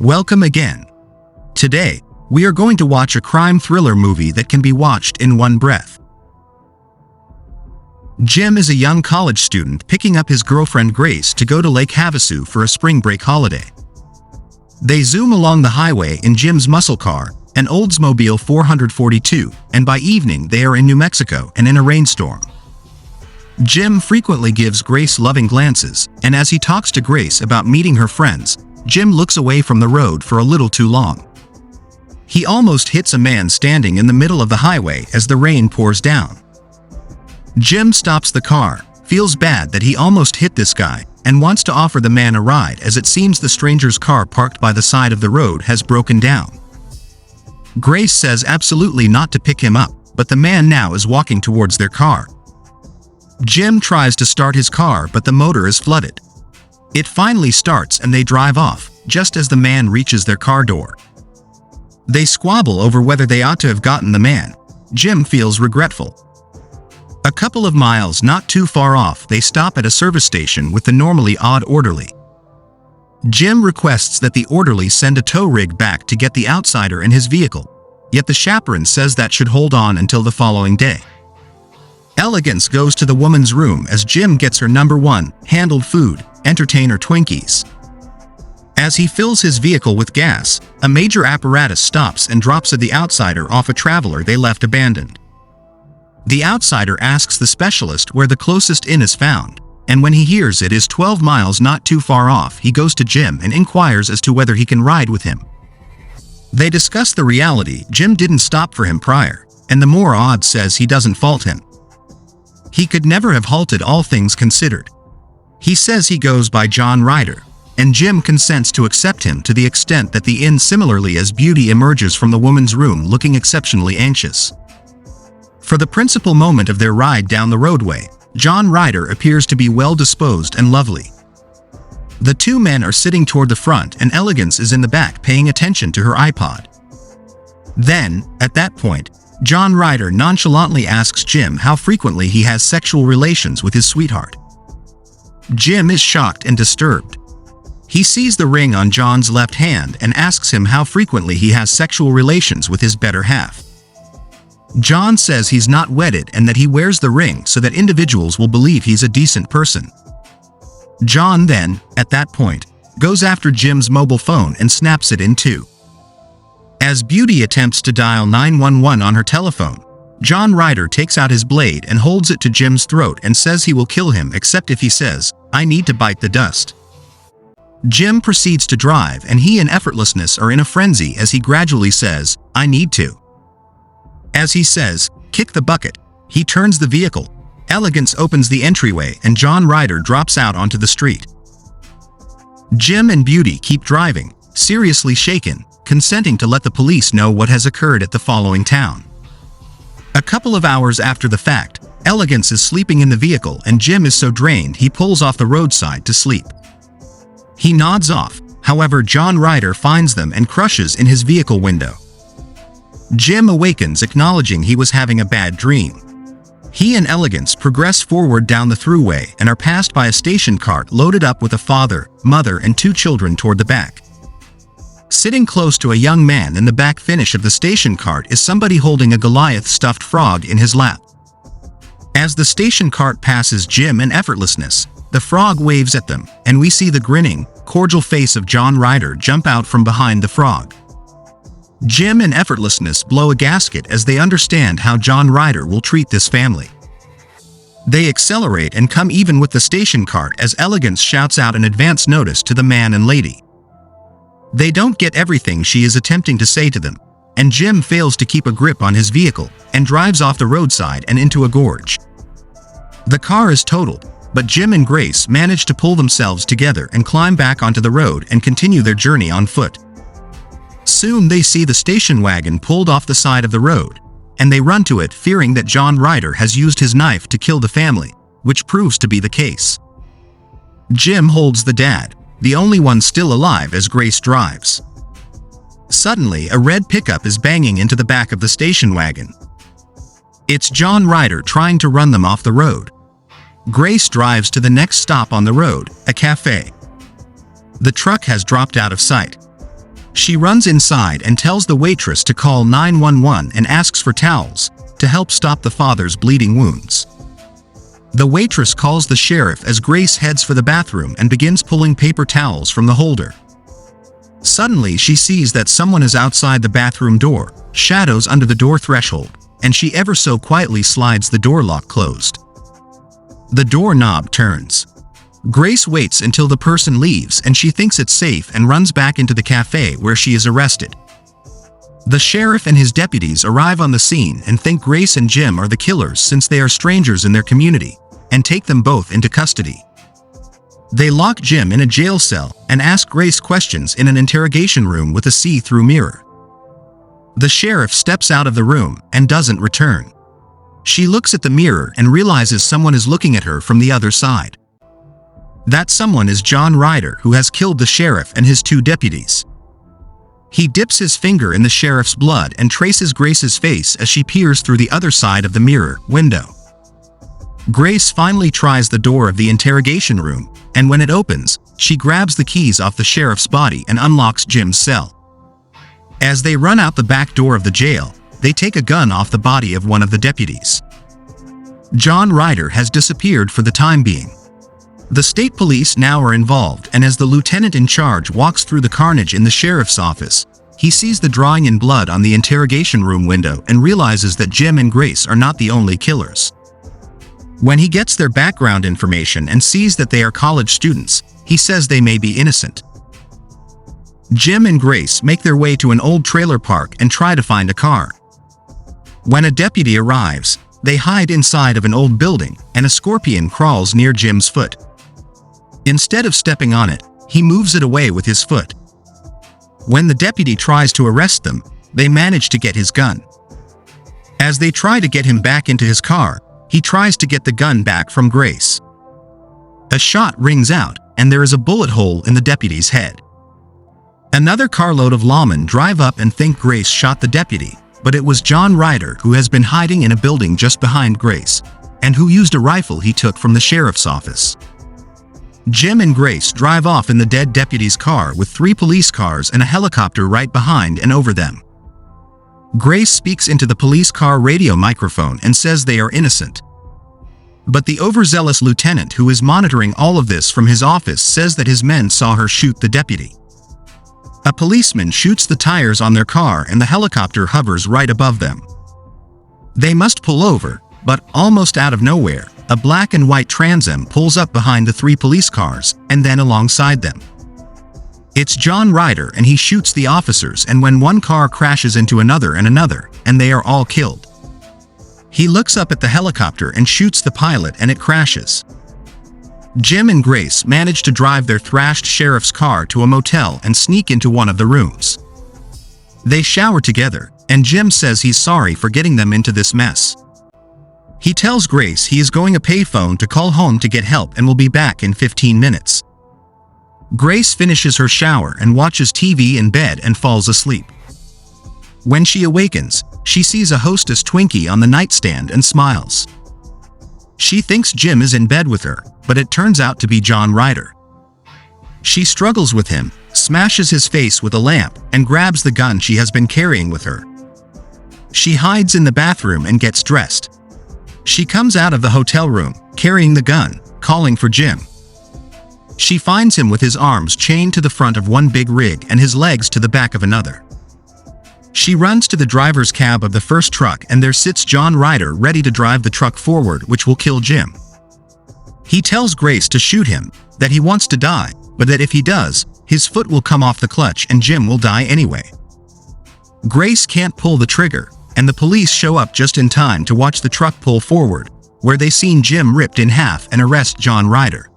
Welcome again. Today, we are going to watch a crime thriller movie that can be watched in one breath. Jim is a young college student picking up his girlfriend Grace to go to Lake Havasu for a spring break holiday. They zoom along the highway in Jim's muscle car, an Oldsmobile 442, and by evening they are in New Mexico and in a rainstorm. Jim frequently gives Grace loving glances, and as he talks to Grace about meeting her friends, Jim looks away from the road for a little too long. He almost hits a man standing in the middle of the highway as the rain pours down. Jim stops the car, feels bad that he almost hit this guy, and wants to offer the man a ride as it seems the stranger's car parked by the side of the road has broken down. Grace says absolutely not to pick him up, but the man now is walking towards their car. Jim tries to start his car, but the motor is flooded. It finally starts and they drive off, just as the man reaches their car door. They squabble over whether they ought to have gotten the man. Jim feels regretful. A couple of miles not too far off, they stop at a service station with the normally odd orderly. Jim requests that the orderly send a tow rig back to get the outsider in his vehicle, yet the chaperone says that should hold on until the following day. Elegance goes to the woman's room as Jim gets her number one, handled food, entertainer Twinkies. As he fills his vehicle with gas, a major apparatus stops and drops the outsider off a traveler they left abandoned. The outsider asks the specialist where the closest inn is found, and when he hears it is 12 miles not too far off, he goes to Jim and inquires as to whether he can ride with him. They discuss the reality Jim didn't stop for him prior, and the more odd says he doesn't fault him. He could never have halted, all things considered. He says he goes by John Ryder, and Jim consents to accept him to the extent that the inn similarly as Beauty emerges from the woman's room looking exceptionally anxious. For the principal moment of their ride down the roadway, John Ryder appears to be well-disposed and lovely. The two men are sitting toward the front and Elegance is in the back paying attention to her iPod. Then, at that point, John Ryder nonchalantly asks Jim how frequently he has sexual relations with his sweetheart. Jim is shocked and disturbed. He sees the ring on John's left hand and asks him how frequently he has sexual relations with his better half. John says he's not wedded and that he wears the ring so that individuals will believe he's a decent person. John then, at that point, goes after Jim's mobile phone and snaps it in two. As Beauty attempts to dial 911 on her telephone, John Ryder takes out his blade and holds it to Jim's throat and says he will kill him except if he says, "I need to bite the dust." Jim proceeds to drive and he and Effortlessness are in a frenzy as he gradually says, "I need to." As he says, "Kick the bucket," he turns the vehicle. Elegance opens the entryway and John Ryder drops out onto the street. Jim and Beauty keep driving, seriously shaken, consenting to let the police know what has occurred at the following town. A couple of hours after the fact, Elegance is sleeping in the vehicle and Jim is so drained he pulls off the roadside to sleep. He nods off, however John Ryder finds them and crushes in his vehicle window. Jim awakens acknowledging he was having a bad dream. He and Elegance progress forward down the thruway and are passed by a station cart loaded up with a father, mother and two children toward the back. Sitting close to a young man in the back finish of the station cart is somebody holding a Goliath stuffed frog in his lap. As the station cart passes Jim and Effortlessness, the frog waves at them, and we see the grinning, cordial face of John Ryder jump out from behind the frog. Jim and Effortlessness blow a gasket as they understand how John Ryder will treat this family. They accelerate and come even with the station cart as Elegance shouts out an advance notice to the man and lady. They don't get everything she is attempting to say to them, and Jim fails to keep a grip on his vehicle and drives off the roadside and into a gorge. The car is totaled, but Jim and Grace manage to pull themselves together and climb back onto the road and continue their journey on foot. Soon they see the station wagon pulled off the side of the road, and they run to it fearing that John Ryder has used his knife to kill the family, which proves to be the case. Jim holds the dad, the only one still alive, as Grace drives. Suddenly, a red pickup is banging into the back of the station wagon. It's John Ryder trying to run them off the road. Grace drives to the next stop on the road, a cafe. The truck has dropped out of sight. She runs inside and tells the waitress to call 911 and asks for towels to help stop the father's bleeding wounds. The waitress calls the sheriff as Grace heads for the bathroom and begins pulling paper towels from the holder. Suddenly, she sees that someone is outside the bathroom door, shadows under the door threshold, and she ever so quietly slides the door lock closed. The door knob turns. Grace waits until the person leaves and she thinks it's safe and runs back into the cafe where she is arrested. The sheriff and his deputies arrive on the scene and think Grace and Jim are the killers since they are strangers in their community, and take them both into custody. They lock Jim in a jail cell and ask Grace questions in an interrogation room with a see-through mirror. The sheriff steps out of the room and doesn't return. She looks at the mirror and realizes someone is looking at her from the other side. That someone is John Ryder, who has killed the sheriff and his 2 deputies. He dips his finger in the sheriff's blood and traces Grace's face as she peers through the other side of the mirror window. Grace finally tries the door of the interrogation room, and when it opens, she grabs the keys off the sheriff's body and unlocks Jim's cell. As they run out the back door of the jail, they take a gun off the body of one of the deputies. John Ryder has disappeared for the time being. The state police now are involved, and as the lieutenant in charge walks through the carnage in the sheriff's office, he sees the drawing in blood on the interrogation room window and realizes that Jim and Grace are not the only killers. When he gets their background information and sees that they are college students, he says they may be innocent. Jim and Grace make their way to an old trailer park and try to find a car. When a deputy arrives, they hide inside of an old building, and a scorpion crawls near Jim's foot. Instead of stepping on it, he moves it away with his foot. When the deputy tries to arrest them, they manage to get his gun. As they try to get him back into his car, he tries to get the gun back from Grace. A shot rings out, and there is a bullet hole in the deputy's head. Another carload of lawmen drive up and think Grace shot the deputy, but it was John Ryder, who has been hiding in a building just behind Grace, and who used a rifle he took from the sheriff's office. Jim and Grace drive off in the dead deputy's car with 3 police cars and a helicopter right behind and over them. Grace speaks into the police car radio microphone and says they are innocent. But the overzealous lieutenant who is monitoring all of this from his office says that his men saw her shoot the deputy. A policeman shoots the tires on their car and the helicopter hovers right above them. They must pull over, but almost out of nowhere, a black and white Trans Am pulls up behind the 3 police cars and then alongside them. It's John Ryder, and he shoots the officers, and when one car crashes into another, and they are all killed. He looks up at the helicopter and shoots the pilot, and it crashes. Jim and Grace manage to drive their thrashed sheriff's car to a motel and sneak into one of the rooms. They shower together, and Jim says he's sorry for getting them into this mess. He tells Grace he is going a payphone to call home to get help and will be back in 15 minutes. Grace finishes her shower and watches TV in bed and falls asleep. When she awakens, she sees a Hostess Twinkie on the nightstand and smiles. She thinks Jim is in bed with her, but it turns out to be John Ryder. She struggles with him, smashes his face with a lamp, and grabs the gun she has been carrying with her. She hides in the bathroom and gets dressed. She comes out of the hotel room, carrying the gun, calling for Jim. She finds him with his arms chained to the front of one big rig and his legs to the back of another. She runs to the driver's cab of the first truck, and there sits John Ryder ready to drive the truck forward, which will kill Jim. He tells Grace to shoot him, that he wants to die, but that if he does, his foot will come off the clutch and Jim will die anyway. Grace can't pull the trigger, and the police show up just in time to watch the truck pull forward, where they see Jim ripped in half and arrest John Ryder.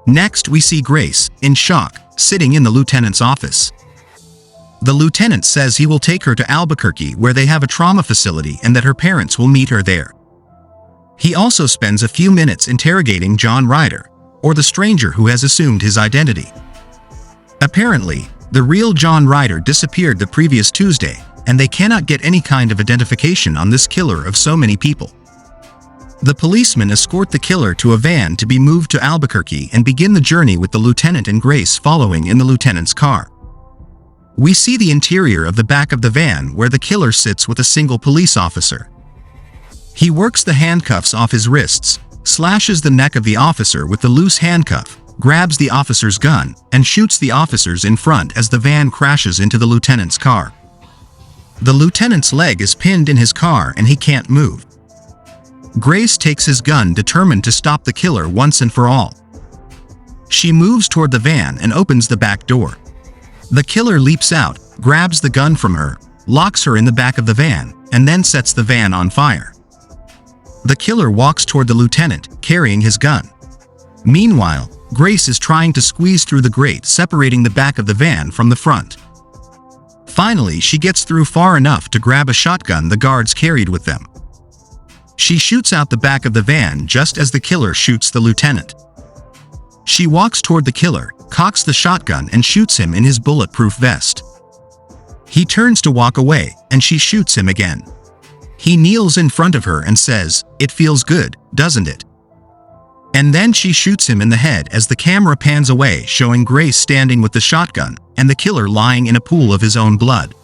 Next, we see Grace, in shock, sitting in the lieutenant's office. The lieutenant says he will take her to Albuquerque, where they have a trauma facility, and that her parents will meet her there. He also spends a few minutes interrogating John Ryder, or the stranger who has assumed his identity. Apparently, the real John Ryder disappeared the previous Tuesday, and they cannot get any kind of identification on this killer of so many people. The policemen escort the killer to a van to be moved to Albuquerque and begin the journey with the lieutenant and Grace following in the lieutenant's car. We see the interior of the back of the van where the killer sits with a single police officer. He works the handcuffs off his wrists, slashes the neck of the officer with the loose handcuff, grabs the officer's gun, and shoots the officers in front as the van crashes into the lieutenant's car. The lieutenant's leg is pinned in his car and he can't move. Grace takes his gun, determined to stop the killer once and for all. She moves toward the van and opens the back door. The killer leaps out, grabs the gun from her, locks her in the back of the van, and then sets the van on fire. The killer walks toward the lieutenant, carrying his gun. Meanwhile, Grace is trying to squeeze through the grate separating the back of the van from the front. Finally, she gets through far enough to grab a shotgun the guards carried with them. She shoots out the back of the van just as the killer shoots the lieutenant. She walks toward the killer, cocks the shotgun and shoots him in his bulletproof vest. He turns to walk away, and she shoots him again. He kneels in front of her and says, "It feels good, doesn't it?" And then she shoots him in the head as the camera pans away, showing Grace standing with the shotgun, and the killer lying in a pool of his own blood.